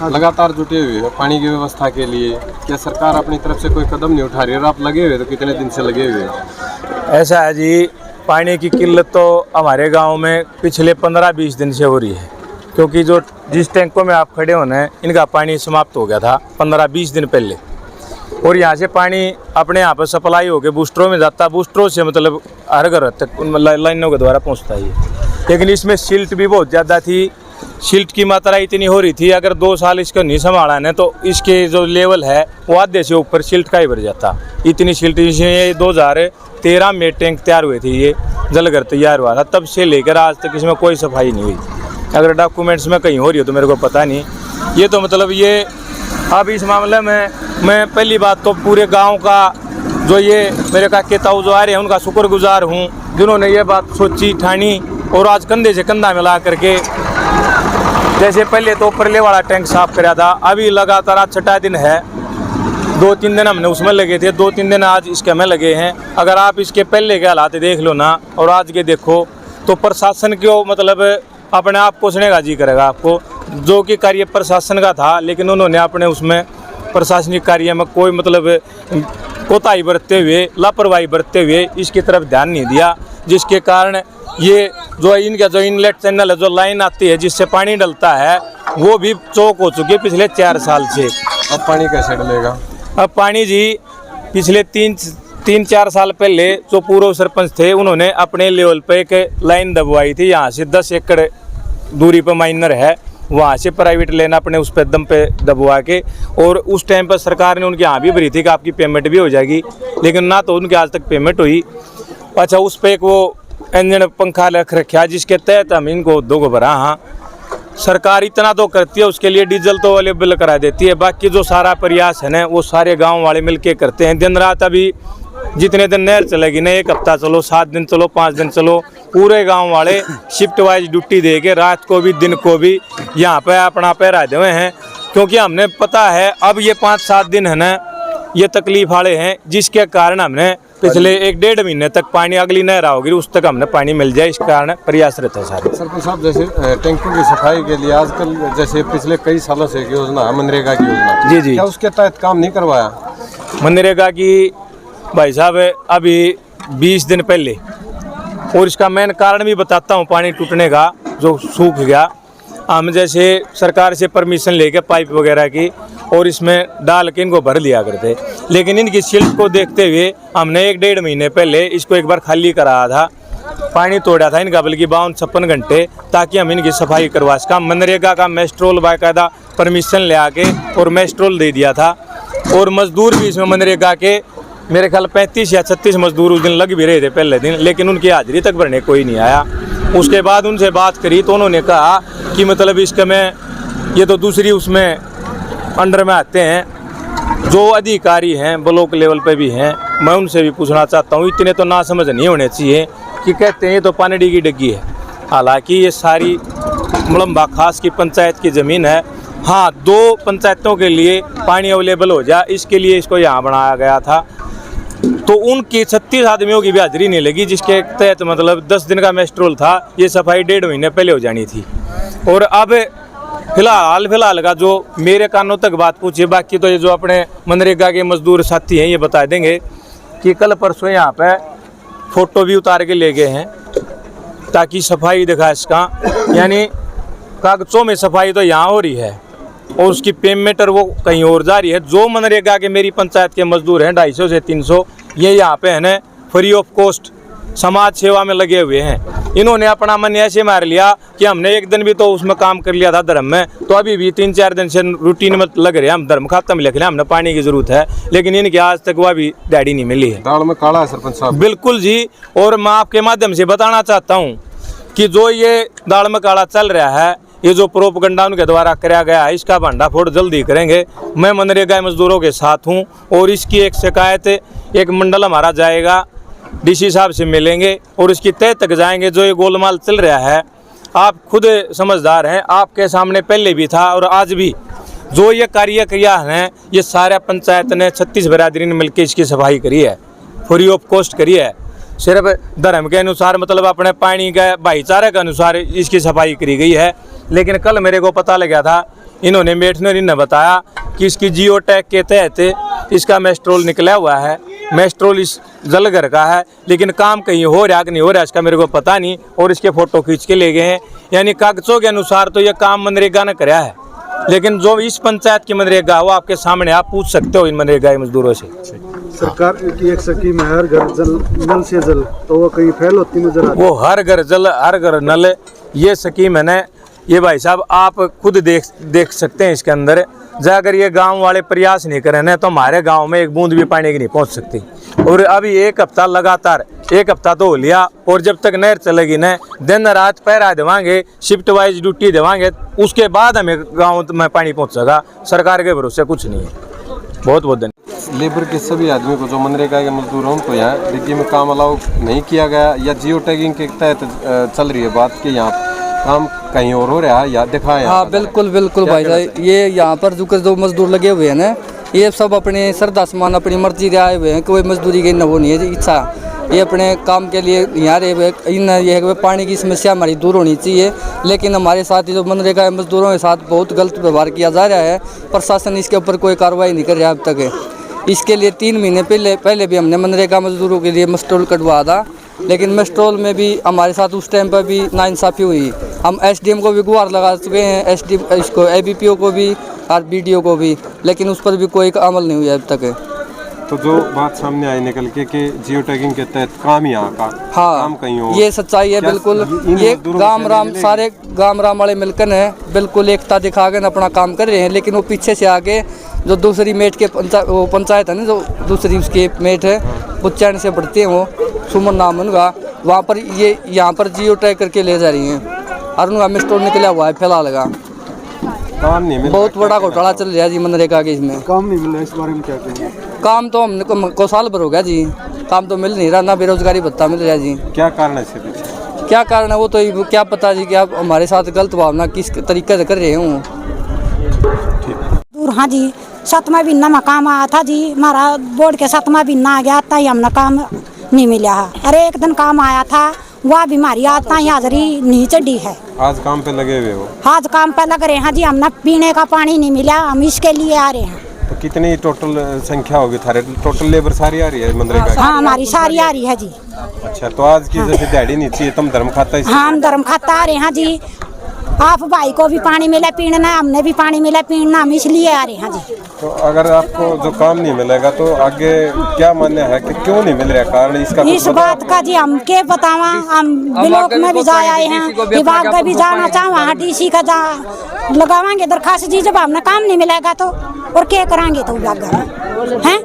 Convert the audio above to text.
लगातार जुटे हुए हैं पानी की व्यवस्था के लिए। क्या सरकार अपनी तरफ से कोई कदम नहीं उठा रही है? और आप लगे हुए तो कितने दिन से लगे हुए हैं? ऐसा है जी, पानी की किल्लत तो हमारे गांव में पिछले 15-20 दिन से हो रही है, क्योंकि जो जिस टैंकों में आप खड़े होने हैं इनका पानी समाप्त हो गया था 15-20 दिन पहले। और यहाँ से पानी अपने यहाँ पर सप्लाई होकर बूस्टरों में जाता, बूस्टरों से मतलब हर घर तक लाइनों के द्वारा पहुँचता ही है। लेकिन इसमें सिल्ट भी बहुत ज़्यादा थी, सिल्ट की मात्रा इतनी हो रही थी, अगर 2 साल इसको नहीं संभाला है तो इसके जो लेवल है वो आधे से ऊपर सिल्ट का ही भर जाता। इतनी सिल्ट, इसमें 2013 में टैंक तैयार हुए थे, ये जलघर तैयार हुआ था, तब से लेकर आज तक इसमें कोई सफाई नहीं हुई। अगर डॉक्यूमेंट्स में कहीं हो रही हो तो मेरे को पता नहीं। ये तो मतलब ये अब इस मामले में मैं पहली बात तो पूरे गाँव का जो ये मेरे काके ताऊ जो आ रहे हैं उनका शुक्रगुजार हूँ, जिन्होंने ये बात सोची ठानी और आज कंधे से कंधा मिला करके, जैसे पहले तो ऊपरले वाला टैंक साफ कराया था, अभी लगातार आज 6वां दिन है, 2-3 दिन हमने उसमें लगे थे, 2-3 दिन आज इसके में लगे हैं। अगर आप इसके पहले के हालात देख लो ना और आज के देखो तो प्रशासन को मतलब अपने आप कोसने का जी करेगा आपको, जो कि कार्य प्रशासन का था, लेकिन उन्होंने अपने उसमें प्रशासनिक कार्य में कोई मतलब कोताही बरतते हुए, लापरवाही बरतते हुए इसकी तरफ ध्यान नहीं दिया, जिसके कारण ये जो इनका जो इनलेट चैनल है, जो लाइन आती है जिससे पानी डलता है, वो भी चौक हो चुकी है पिछले 4 साल से। अब पानी कैसे डलेगा? अब पानी जी पिछले 3-4 साल पहले जो पूर्व सरपंच थे उन्होंने अपने लेवल पे एक लाइन दबवाई थी, यहाँ से 10 एकड़ दूरी पर माइनर है, वहाँ से प्राइवेट लेना अपने उस पे दम पे दबवा के, और उस टाइम पर सरकार ने उनके यहाँ भी भरी थी कि आपकी पेमेंट भी हो जाएगी, लेकिन ना तो उनके आज तक पेमेंट हुई। अच्छा, उस पर एक वो इंजन पंखा रख रखा जिसके तहत हम इनको 2 को भरा। हाँ, सरकार इतना तो करती है, उसके लिए डीजल तो अवेलेबल करा देती है, बाकी जो सारा प्रयास है ना वो सारे गांव वाले मिलके करते हैं दिन रात। अभी जितने दिन नहर चलेगी ना, 1 हफ्ता चलो, 7 दिन चलो, 5 दिन चलो, पूरे गांव वाले शिफ्ट वाइज ड्यूटी दे के रात को भी दिन को भी यहाँ पे अपना पहरा दे हुए हैं, क्योंकि हमने पता है अब ये 5-7 दिन है ना ये तकलीफ वाले हैं, जिसके कारण हमने पिछले 1-1.5 महीने तक पानी, अगली नहर आओगी उस तक हमने पानी मिल जाए, इस कारण प्रयासरत है सारे। सरपंच साहब, जैसे टैंकों की सफाई के लिए आजकल जैसे पिछले कई सालों से योजना है मनरेगा की योजना, जी जी, क्या उसके तहत काम नहीं करवाया? मनरेगा की भाई साहब अभी 20 दिन पहले, और इसका मेन कारण भी बताता हूँ पानी टूटने का, जो सूख गया। हम जैसे सरकार से परमिशन लेके पाइप वगैरह की और इसमें डाल के इनको भर लिया करते, लेकिन इनकी सिल्ट को देखते हुए हमने 1-1.5 महीने पहले इसको एक बार खाली कराया था, पानी तोड़ा था इनका बल्कि 52-56 घंटे, ताकि हम इनकी सफाई करवा सका। मनरेगा का मेस्ट्रोल बाकायदा परमिशन ले आके और मेस्ट्रोल दे दिया था, और मजदूर भी इसमें मनरेगा के मेरे ख्याल 35 या 36 मजदूर उस दिन लग भी रहे थे पहले दिन, लेकिन उनकी हाजिरी तक भरने कोई नहीं आया। उसके बाद उनसे बात करी तो उन्होंने कहा कि मतलब इसका मैं ये तो दूसरी उसमें अंडर में आते हैं, जो अधिकारी हैं ब्लॉक लेवल पे भी हैं, मैं उनसे भी पूछना चाहता हूँ, इतने तो ना समझ नहीं होने चाहिए कि कहते हैं ये तो पानडी की डग्गी है, हालांकि ये सारी मुलम्बा खास की पंचायत की ज़मीन है। हाँ, 2 पंचायतों के लिए पानी अवेलेबल हो जाए इसके लिए इसको यहाँ बनाया गया था, तो उनकी 36 आदमियों की भी हाजिरी नहीं लगी, जिसके तहत मतलब 10 दिन का मेस्ट्रोल था, ये सफाई 1.5 महीने पहले हो जानी थी। और अब फिलहाल का जो मेरे कानों तक बात पूछी, बाकी तो ये जो अपने मनरेगा के मजदूर साथी हैं ये बता देंगे कि कल परसों यहाँ पे फ़ोटो भी उतार के ले गए हैं ताकि सफाई दिखा इसका, यानी कागज़ों में सफाई तो यहाँ हो रही है और उसकी पेमेंट और वो कहीं और जा रही है। जो मनरेगा के मेरी पंचायत के मजदूर हैं 250 से 300, ये यहाँ पे है ना फ्री ऑफ कॉस्ट समाज सेवा में लगे हुए हैं। इन्होंने अपना मन ऐसे मार लिया कि हमने एक दिन भी तो उसमें काम कर लिया था धर्म में, तो अभी भी 3-4 दिन से रूटीन में लग रहे हैं, हम धर्म खाता में लिख रहे हैं, हमने पानी की जरूरत है, लेकिन इनके आज तक वह भी दिहाड़ी नहीं मिली है। दाल में काला है सरपंच साहब। बिल्कुल जी, और मैं आपके माध्यम से बताना चाहता हूँ कि जो ये दाल में काला चल रहा है, ये जो प्रोपगंडा उनके द्वारा कराया गया है, इसका भंडाफोड़ जल्दी करेंगे। मैं मनरेगा मजदूरों के साथ हूँ और इसकी एक शिकायत एक मंडल हमारा जाएगा, डीसी साहब से मिलेंगे और इसकी तय तक जाएंगे। जो ये गोलमाल चल रहा है, आप खुद समझदार हैं, आपके सामने पहले भी था और आज भी जो ये कार्य किया है, ये सारा पंचायत ने 36 बिरादरी ने मिलकर इसकी सफाई करी है, फ्री ऑफ कॉस्ट करी है, सिर्फ धर्म के अनुसार मतलब अपने पानी के भाईचारे के अनुसार इसकी सफाई करी गई है। लेकिन कल मेरे को पता लगा था इन्होंने मेठनरी ने बताया कि इसकी जियो टैग के तहत इसका मेस्ट्रोल निकला हुआ है, मेस्ट्रोल इस जलघर का है, लेकिन काम कहीं हो रहा कि नहीं हो रहा इसका मेरे को पता नहीं। और इसके फोटो खींच के ले गए हैं, यानी कागजों के अनुसार तो ये काम मनरेगा ने कराया है, लेकिन जो इस पंचायत की मनरेगा वो आपके सामने आप पूछ सकते हो इन मनरेगा मजदूरों से। सरकार की एक स्कीम है हर घर जल, नल से जल, तो वो कहीं फेल होती नजर आती है। वो हर घर जल हर घर नल, ये स्कीम है ना, ये भाई साहब आप खुद देख सकते हैं इसके अंदर। अगर ये गांव वाले प्रयास नहीं करें ना तो हमारे गांव में एक बूंद भी पानी की नहीं पहुंच सकती। और अभी एक हफ्ता लगातार, एक हफ्ता तो हो लिया, और जब तक नहर चलेगी ना दिन रात पहरा देवांगे, शिफ्ट वाइज ड्यूटी देवांगे, उसके बाद हमें गाँव में पानी पहुँचेगा। सरकार के भरोसे कुछ नहीं है। बहुत बहुत धन्यवाद। लेबर के सभी आदमी को जो मनरेगा के मजदूर हैं उनको यहाँ डिग्गी में काम अलाउ नहीं किया गया, या जियो टैगिंग के तहत चल रही है बात कि यहाँ काम कहीं और हो रहा है या दिखाया। हाँ बिल्कुल बिल्कुल भाई साहब, ये यहाँ पर जो मजदूर लगे हुए हैं ना, ये सब अपने श्रद्धा समान अपनी मर्जी से आए हुए हैं, कोई मजदूरी की न वो नहीं है इच्छा, ये अपने काम के लिए यहाँ रहे हुए। इन ये है पानी की समस्या हमारी दूर होनी चाहिए, लेकिन हमारे साथ जो मनरेगा मजदूरों के साथ बहुत गलत व्यवहार किया जा रहा है। प्रशासन इसके ऊपर कोई कार्रवाई नहीं कर रहा अब तक। इसके लिए 3 महीने पहले भी हमने मनरेगा मजदूरों के लिए मेस्ट्रोल कटवाया था, लेकिन मेस्ट्रोल में भी हमारे साथ उस टाइम पर भी नाइंसाफ़ी हुई। हम एसडीएम को भी गुहार लगा चुके हैं, एसडीएम इसको एबीपीओ को भी और बीडीओ को भी, लेकिन उस पर भी कोई अमल नहीं हुआ अब तक। तो जो बात सामने आई निकल के कि जियो टैगिंग के तहत काम यहाँ का, हाँ काम कहीं और, ये सच्चाई है बिल्कुल। ये गाम राम सारे गाम राम वाले मिलकर हैं, बिल्कुल एकता दिखा कर अपना काम कर रहे हैं, लेकिन वो पीछे से आगे जो दूसरी मेट के पंचायत है ना, जो दूसरी उसकी मेट है बुच्चैन से बढ़ती है, वो सुमन नाम उनका, वहाँ पर ये यहाँ पर जियो टैग करके ले जा रही हैं और उनका मेस्ट्रोल निकला हुआ है फैला लगा। काम नहीं मिल रहा, बहुत बड़ा घोटाला चल रहा है जी मनरेगा के इसमें। काम नहीं मिल रहा, इस बारे में क्या कहेंगे? काम तो हमने को साल भर हो गया जी, काम तो मिल नहीं रहा, ना बेरोजगारी भत्ता मिल रहा है जी। क्या कारण है इसके पीछे? क्या कारण है वो तो क्या पता जी, क्या हमारे साथ गलत भावना किस तरीके से कर रहे हूँ। हाँ जी, 7वां महीना में काम आया था जी, हमारा बोर्ड के 7वां महीना आ गया, तय हमने काम नहीं मिला है। अरे एक दिन काम आया था, वह बीमारी आता है हाजरी नहीं चढ़ी है। आज काम पे लगे हुए हो? आज काम पे लग रहे हैं जी, हमने पीने का पानी नहीं मिला, हम इसके लिए आ रहे हैं। तो कितनी टोटल संख्या होगी थारे? टोटल लेबर सारी आ रही है मनरेगा की? हाँ हमारी सारी आ रही है जी। अच्छा, तो आज की जैसे दिहाड़ी नहीं चाहिए, तुम धर्म खाता? हाँ हम धर्म खाता आ रहे हैं जी। आप भाई को भी पानी मिला पीना, हमने भी पानी मिला पीना, हम इसलिए आ रहे हैं जी। तो अगर आपको जो काम नहीं मिलेगा तो आगे क्या मानना है कि क्यों नहीं मिल रहा, कारण इसका इस बात का जी हम क्या बतावा, हम ब्लॉक में भी जा आए हैं, विभाग का भी जाना चाहवा, डीसी का जा लगावांगे दरखास्त जी, जब हमने काम नहीं मिलेगा तो और क्या कराएंगे तो विभाग हैं।